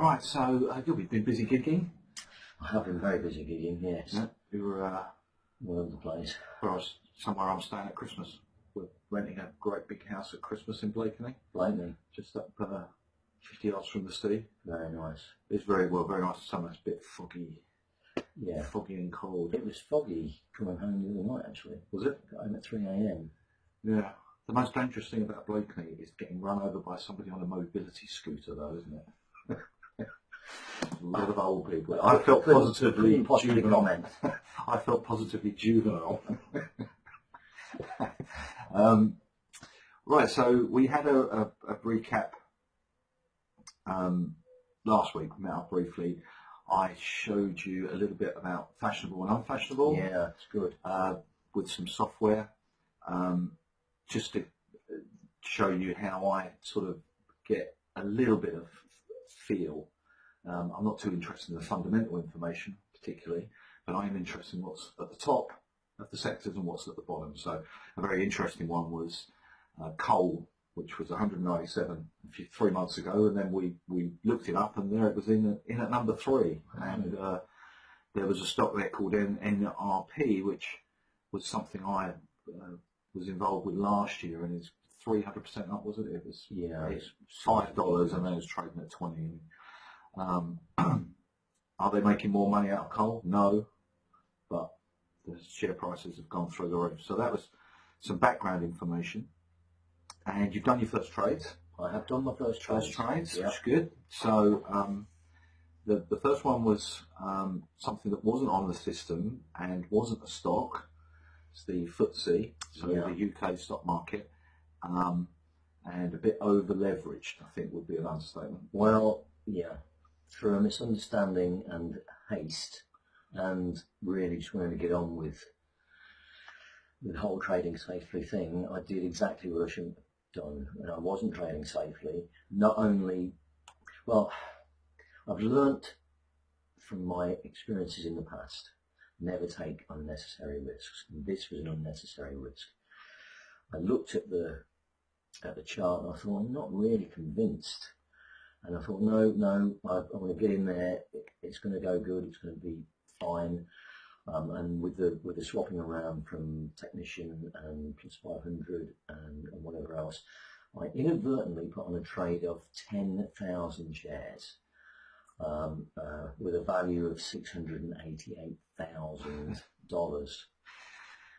Right, so Gilbey, been busy gigging? I have been very busy gigging, yes. Yeah. You were All over the place. somewhere I'm staying at Christmas. We're renting a great big house at Christmas in Blakeney, Blakeney. just up 50 yards from the sea. Very nice. It's very nice. The summer's a bit foggy. Yeah. Foggy and cold. It was foggy coming home the other night, actually. Was it? Got home at 3 a.m. Yeah. The most dangerous thing about Blakeney is getting run over by somebody on a mobility scooter, though, isn't it? A lot of old people. I felt positively juvenile. I felt positively juvenile. Right, so we had a recap last week. We met up briefly. I showed you a little bit about fashionable and unfashionable. Yeah, it's good. With some software, just to show you how I sort of get a little bit of feel. I'm not too interested in the fundamental information particularly, but I am interested in what's at the top of the sectors and what's at the bottom. So a very interesting one was coal, which was 197 3 months ago, and then we looked it up, and there it was in at number 3, and there was a stock there called NRP, which was something I was involved with last year, and it's 300% up, wasn't it? It was, yeah, it's $5, and then it's trading at 20. Are they making more money out of coal? No, but the share prices have gone through the roof. So that was some background information. And you've done your first trades. I have done my first trades. Yeah. Which is good. So the first one was something that wasn't on the system and wasn't a stock. It's the FTSE, so the UK stock market, and a bit over leveraged, I think would be an understatement. Well, yeah, through a misunderstanding and haste, and really just wanting to get on with the whole trading safely thing, I did exactly what I shouldn't have done, and I wasn't trading safely. Not only, well, I've learnt from my experiences in the past, never take unnecessary risks. And this was an unnecessary risk. I looked at the chart and I thought, I'm not really convinced. And I thought, no, I want to get in there. It's going to go good. It's going to be fine. And with the swapping around from technician and plus 500 and whatever else, I inadvertently put on a trade of 10,000 shares with a value of $688,000.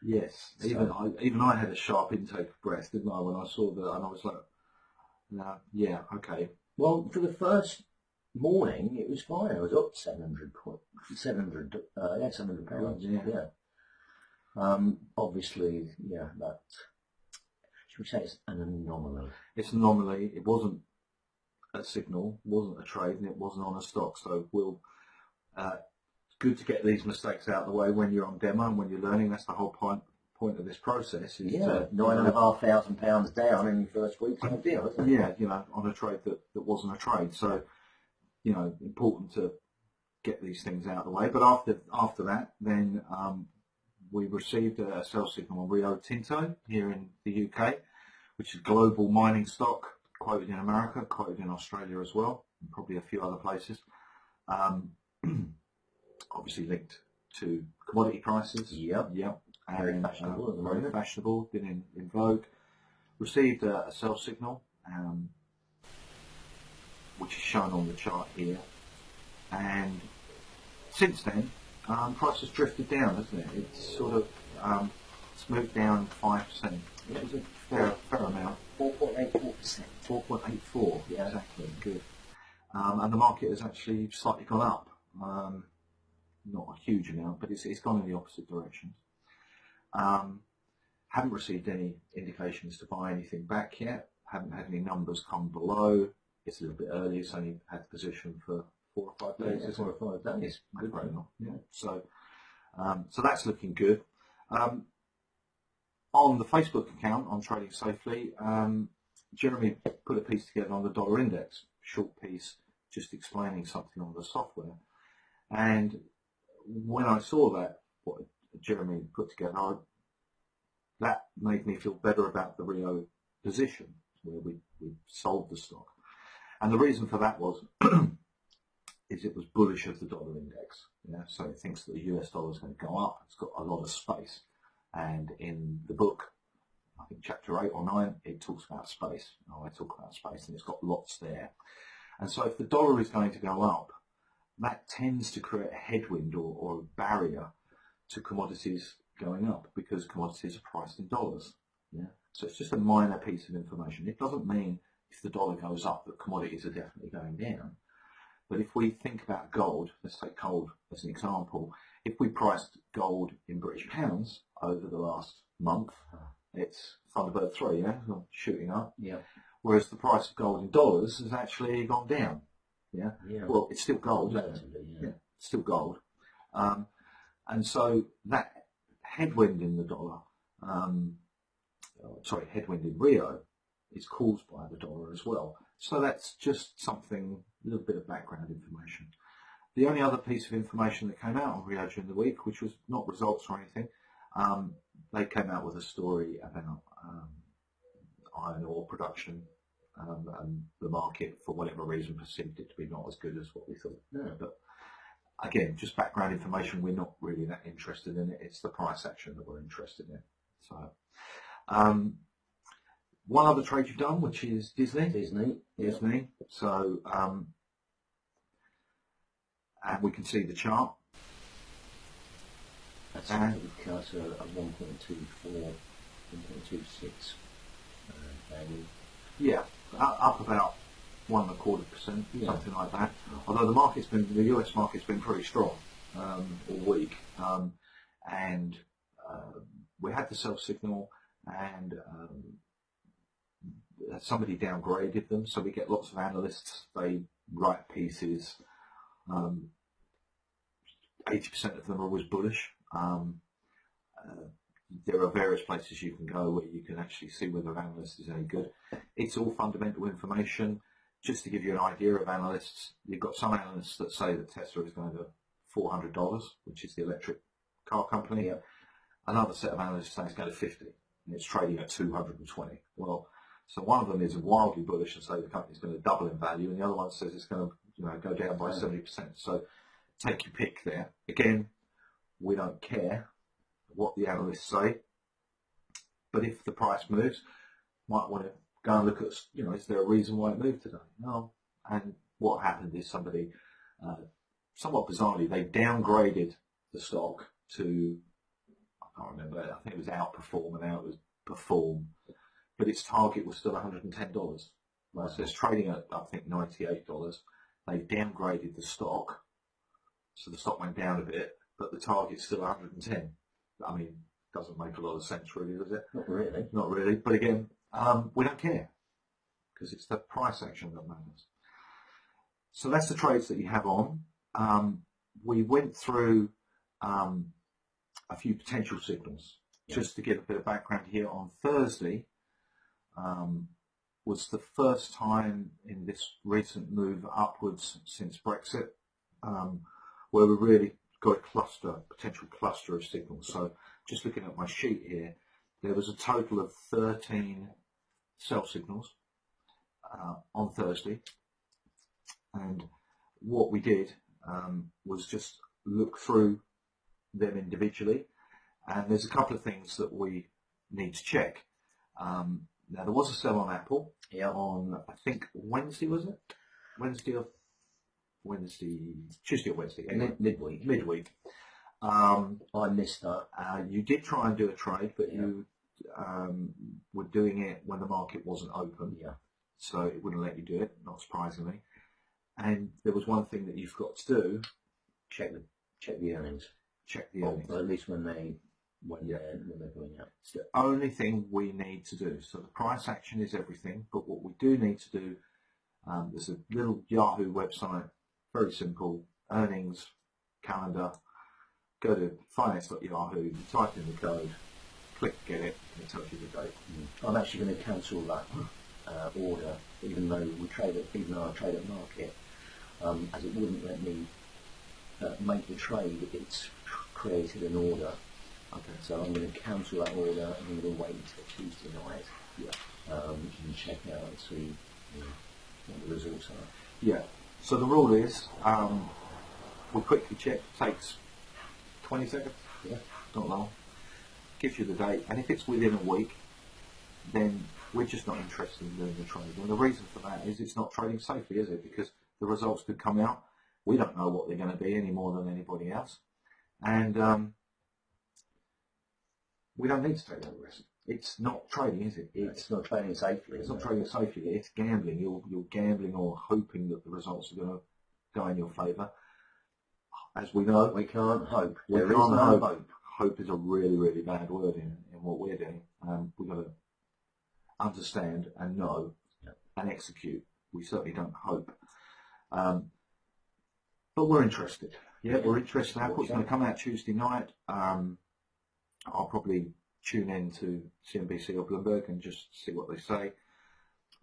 Yes, even I had a sharp intake of breath, didn't I, when I saw that, and I was like, yeah, okay. Well, for the first morning, it was fine. I was up 700 pounds. Yeah. Obviously, yeah, that, should we say it's an anomaly? It's an anomaly. It wasn't a signal, wasn't a trade, and it wasn't on a stock. So we'll. It's good to get these mistakes out of the way when you're on demo and when you're learning. That's the whole point of this process. Is £9,500 down in the first week. No deal, isn't it? Yeah, on a trade that wasn't a trade. So, important to get these things out of the way. But after that, then we received a sell signal on Rio Tinto here in the UK, which is global mining stock, quoted in America, quoted in Australia as well, and probably a few other places. Obviously linked to commodity prices. Yep. Very fashionable. Very fashionable, been in vogue. Received a sell signal, which is shown on the chart here. And since then, price has drifted down, hasn't it? It's sort of it's moved down 5%. It was a fair amount. 4.84%. 4.84. Yeah, exactly. Good. And the market has actually slightly gone up. Not a huge amount, but it's gone in the opposite direction. Haven't received any indications to buy anything back yet. Haven't had any numbers come below. It's a little bit early. It's only had position for 4 or 5 days. 4 or 5 days. Good. Yeah. So that's looking good. On the Facebook account on Trading Safely, Jeremy put a piece together on the dollar index, short piece, just explaining something on the software. And when I saw that, what Jeremy put together, that made me feel better about the Rio position, where we sold the stock. And the reason for that was is it was bullish of the dollar index. Yeah? So it thinks that the US dollar is going to go up. It's got a lot of space. And in the book, I think chapter 8 or 9, it talks about space. I talk about space, and it's got lots there. And so if the dollar is going to go up, that tends to create a headwind or a barrier to commodities going up, because commodities are priced in dollars. Yeah? So it's just a minor piece of information. It doesn't mean if the dollar goes up that commodities are definitely going down. But if we think about gold, let's take gold as an example. If we priced gold in British pounds over the last month, it's Thunderbird 3, yeah, shooting up. Yeah. Whereas the price of gold in dollars has actually gone down. Yeah. Yeah. Well, it's still gold. Relatively, yeah. It's still gold. And so that headwind in the dollar, headwind in Rio, is caused by the dollar as well. So that's just something, a little bit of background information. The only other piece of information that came out on Rio during the week, which was not results or anything, they came out with a story about iron ore production, and the market, for whatever reason, perceived it to be not as good as what we thought. Yeah. But again, just background information. We're not really that interested in it. It's the price action that we're interested in. So, one other trade you've done, which is Disney. Disney. So, and we can see the chart. That's a cursor at 1.24, 1.26 value. Yeah, up about 1.25%, something like that. Although the US market's been pretty strong all week, and we had the sell signal, and somebody downgraded them. So we get lots of analysts. They write pieces. 80% of them are always bullish. There are various places you can go where you can actually see whether an analyst is any good. It's all fundamental information. Just to give you an idea of analysts, you've got some analysts that say that Tesla is going to $400, which is the electric car company. Yeah. Another set of analysts say it's going to 50, and it's trading at 220. Well, so one of them is wildly bullish and say the company's going to double in value, and the other one says it's going to go down by 70%. So take your pick there. Again, we don't care what the analysts say, but if the price moves, might want to go and look at, is there a reason why it moved today? No. And what happened is somebody, somewhat bizarrely, they downgraded the stock to, I can't remember, I think it was outperform, and now it was perform, but its target was still $110. Well, so it's trading at, I think, $98. They downgraded the stock, so the stock went down a bit, but the target's still 110. I mean, doesn't make a lot of sense, really, does it? Not really. Not really. But again, we don't care, because it's the price action that matters. So that's the trades that you have on. We went through a few potential signals. Yeah. Just to give a bit of background here, on Thursday was the first time in this recent move upwards since Brexit where we really got a potential cluster of signals. So just looking at my sheet here, there was a total of 13 sell signals on Thursday, and what we did was just look through them individually, and there's a couple of things that we need to check. Now, there was a sell on Apple on, I think, Wednesday, was it? Tuesday or Wednesday, anyway. Midweek. I missed that. You did try and do a trade, but you were doing it when the market wasn't open, so it wouldn't let you do it, not surprisingly. And there was one thing that you've got to do: check the earnings. Check the earnings, or at least when they're going out. It's the only thing we need to do. So the price action is everything, but what we do need to do, there's a little Yahoo website, very simple, earnings calendar. Go to finance.yahoo, type in the code, click get it, and it tells you the date. I'm actually going to cancel that order, even though I trade at market, as it wouldn't let me make the trade. It's created an order. Okay. So I'm going to cancel that order, and I'm going to wait until Tuesday night and check out and see what the results are. Yeah. So the rule is, we quickly check, takes 20 seconds, Yeah. not long, gives you the date, and if it's within a week, then we're just not interested in doing the trade. And the reason for that is it's not trading safely, is it? Because the results could come out, we don't know what they're going to be any more than anybody else, and we don't need to take that risk. It's not trading, is it? It's not trading safely. It's not trading safely. It's gambling. You're gambling or hoping that the results are going to go in your favour. As we know, We can't hope. we There is can't no hope. hope. Hope is a really, really bad word in what we're doing. We've got to understand and know and execute. We certainly don't hope. But we're interested. Yeah, we're interested. Our report's going to come out Tuesday night. I'll probably tune in to CNBC or Bloomberg and just see what they say.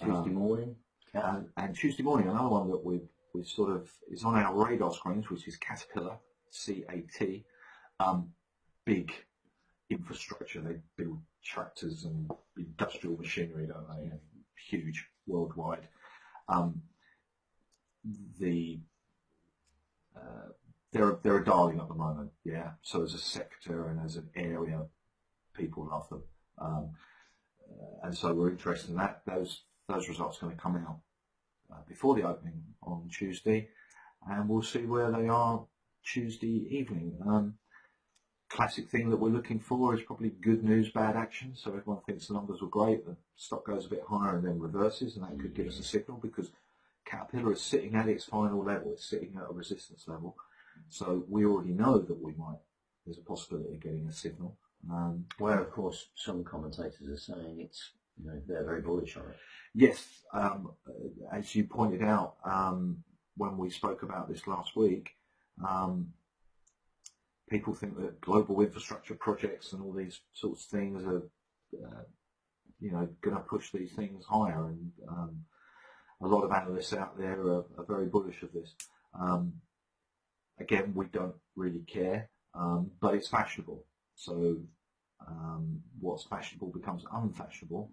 Tuesday morning. And Tuesday morning, another one that we sort of is on our radar screens, which is Caterpillar, CAT. Big infrastructure. They build tractors and industrial machinery, don't they? And huge worldwide. They're a darling at the moment, yeah. So as a sector and as an area, people love them, and so we're interested in that. Those results are going to come out before the opening on Tuesday, and we'll see where they are Tuesday evening. Classic thing that we're looking for is probably good news, bad action. So everyone thinks the numbers were great, the stock goes a bit higher and then reverses, and that could give us a signal because Caterpillar is sitting at its final level. It's sitting at a resistance level. So we already know that there's a possibility of getting a signal. Where, of course, some commentators are saying it's, they're very bullish on it. Yes, as you pointed out when we spoke about this last week, people think that global infrastructure projects and all these sorts of things are, going to push these things higher, and a lot of analysts out there are very bullish of this. Again, we don't really care, but it's fashionable. So what's fashionable becomes unfashionable,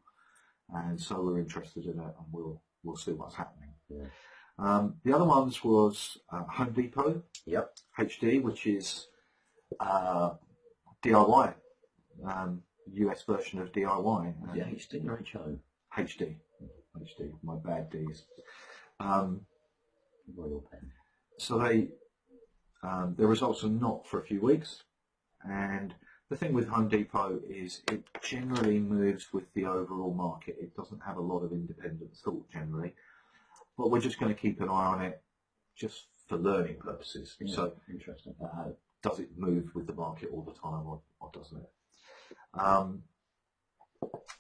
and so we're interested in it, and we'll see what's happening. Yeah. The other ones was Home Depot, Yep. HD, which is DIY, US version of DIY. Yeah, HD or HO? HD, my bad Ds. Royal pen. So their results are not for a few weeks, and the thing with Home Depot is it generally moves with the overall market. It doesn't have a lot of independent thought generally, but we're just going to keep an eye on it just for learning purposes. Yeah, so interesting. Does it move with the market all the time, or doesn't it?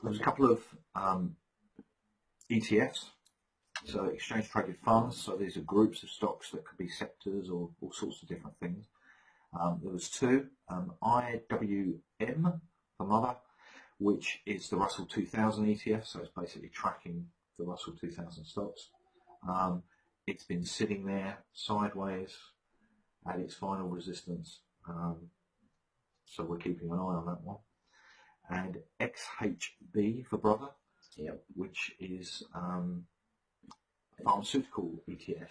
There's a couple of ETFs, so exchange traded funds. So these are groups of stocks that could be sectors or all sorts of different things. There was two, IWM for mother, which is the Russell 2000 ETF, so it's basically tracking the Russell 2000 stocks. It's been sitting there sideways at its final resistance, so we're keeping an eye on that one. And XHB for brother, Yep. which is pharmaceutical ETF.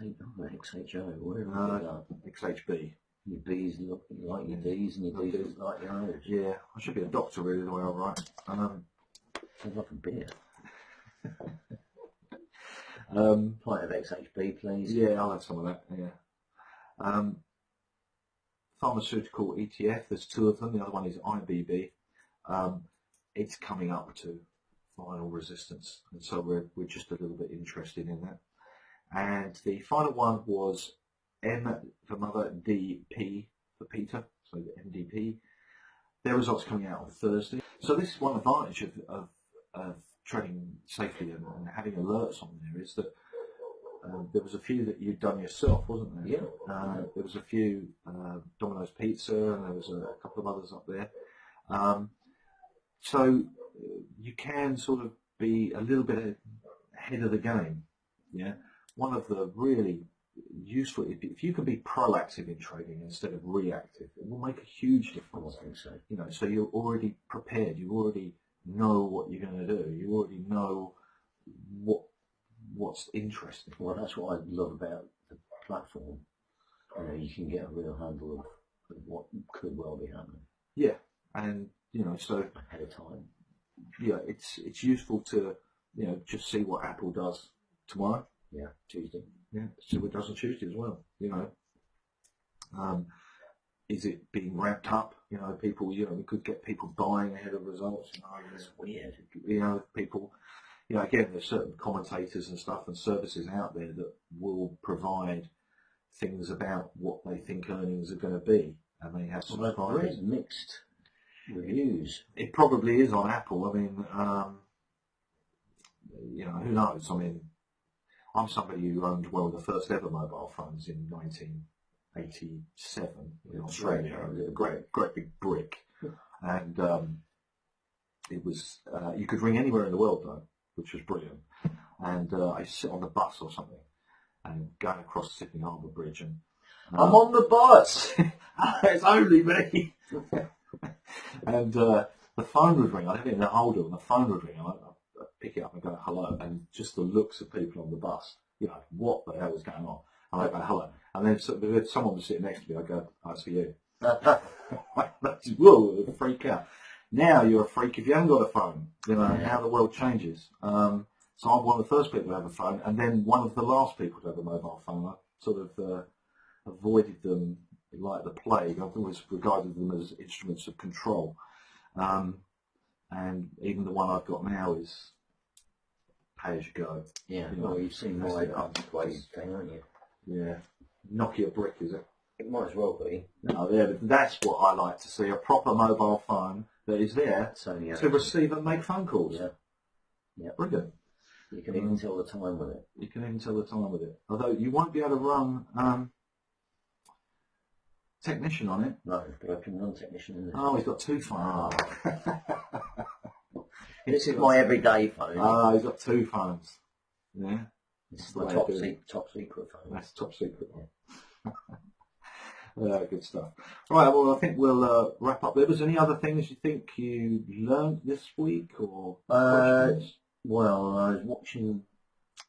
XHO, whatever. XHB. Your B's look like your D's and your D's look like your O's. Yeah, I should be a doctor really the way I write. Sounds like a beer. Pint of XHB, please. Yeah, I'll have some of that, yeah. Pharmaceutical ETF, there's two of them. The other one is IBB. It's coming up to final resistance, and so we're just a little bit interested in that. And the final one was M for mother, DP for Peter, so the MDP. Their results coming out on Thursday. So this is one advantage of trading safely and having alerts on there, is that there was a few that you'd done yourself, wasn't there? Yeah. There was a few Domino's Pizza, and there was a couple of others up there. So you can sort of be a little bit ahead of the game. Yeah. One of the really useful, if you can be proactive in trading instead of reactive, it will make a huge difference. I think so. So you're already prepared. You already know what you're going to do. You already know what what's interesting. Well, that's what I love about the platform. You know, you can get a real handle of what could well be happening. Yeah, and so ahead of time. Yeah, it's useful to just see what Apple does tomorrow. Yeah, Tuesday. Yeah, see what it does on Tuesday as well. Is it being ramped up? People. We could get people buying ahead of results. It's weird. People. Again, there's certain commentators and stuff and services out there that will provide things about what they think earnings are going to be, and they have Well, I've read mixed reviews. It probably is on Apple. I mean, who knows? I mean, I'm somebody who owned one of the first ever mobile phones in 1987 in Australia. It was a great big brick, and it was you could ring anywhere in the world though, which was brilliant. And I used to sit on the bus or something and going across Sydney Harbour Bridge, and I'm on the bus. It's only me. And the phone would ring. I didn't even hold it, and the phone would ring. I'd pick it up and go hello, and just the looks of people on the bus. What the hell was going on? And I'd go hello, and then if someone was sitting next to me, I'd go, "Oh, it's for you." Whoa, freak out. Now you're a freak if you haven't got a phone. How the world changes. So I'm one of the first people to have a phone, and then one of the last people to have a mobile phone. I sort of avoided them like the plague. I've always regarded them as instruments of control. And even the one I've got now is pay as you go. Yeah, well, you've seen my upgrade thing, haven't you? Yeah. Nokia brick, is it? It might as well be. No, yeah, but that's what I like to see, a proper mobile phone that is there to receive and make phone calls. Yeah. Yeah. Brilliant. You can even tell the time with it. You can even tell the time with it. Although you won't be able to run Technician on it. No, but I can run Technician in this. Oh, he's got two phones. This is my everyday phone. Oh, he's got two phones. Yeah. This is my top secret phone. That's top secret. Yeah, good stuff. Right, well, I think we'll wrap up there. Was there any other things you think you learned this week or questions? Well, I was watching.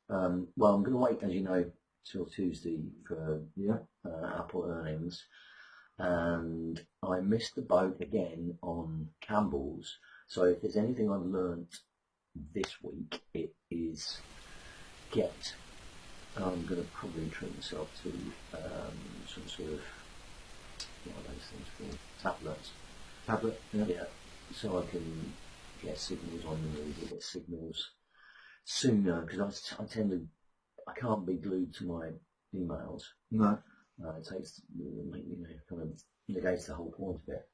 I'm going to wait, as you know, till Tuesday for Apple earnings, and I missed the boat again on Campbell's. So if there's anything I've learnt this week, it is get. I'm going to probably treat myself to some sort of, what are those things called? Tablets. Tablet? Yeah. So I can get signals on the move, get signals sooner, because I can't be glued to my emails. No. It takes, kind of negates the whole point of it.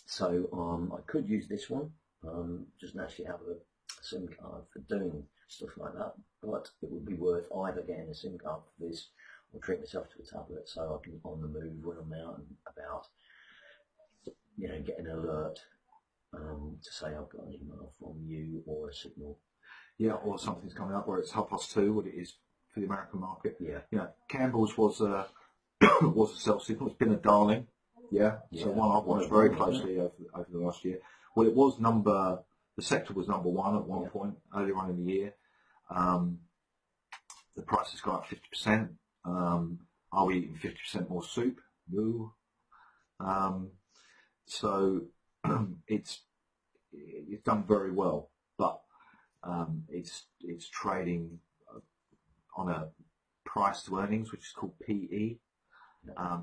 So I could use this one, just naturally have a SIM card for doing stuff like that, but it would be worth either getting a SIM card for this or treat myself to a tablet so I can, on the move when I'm out and about, get an alert to say I've got an email from you or a signal. Yeah, or something's coming up where it's 2:30, what it is for the American market. Yeah. Campbell's was a self signal. It's been a darling. Yeah. So one I've watched very closely over the last year. Well, it was the sector was number one at one point earlier on in the year. The price has gone up 50%. Are we eating 50% more soup? No. So it's done very well, but it's trading on a price to earnings, which is called PE.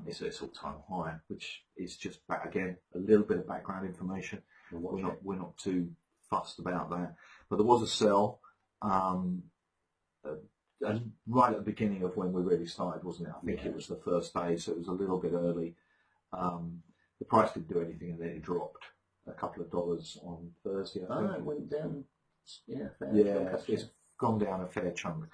It's all-time high, which is just again a little bit of background information. We're not too fussed about that, but there was a sell right at the beginning of when we really started, wasn't it? I think it was the first day, so it was a little bit early. The price didn't do anything, and then it dropped a couple of dollars on Thursday. I think it went down. It's gone down a fair chunk.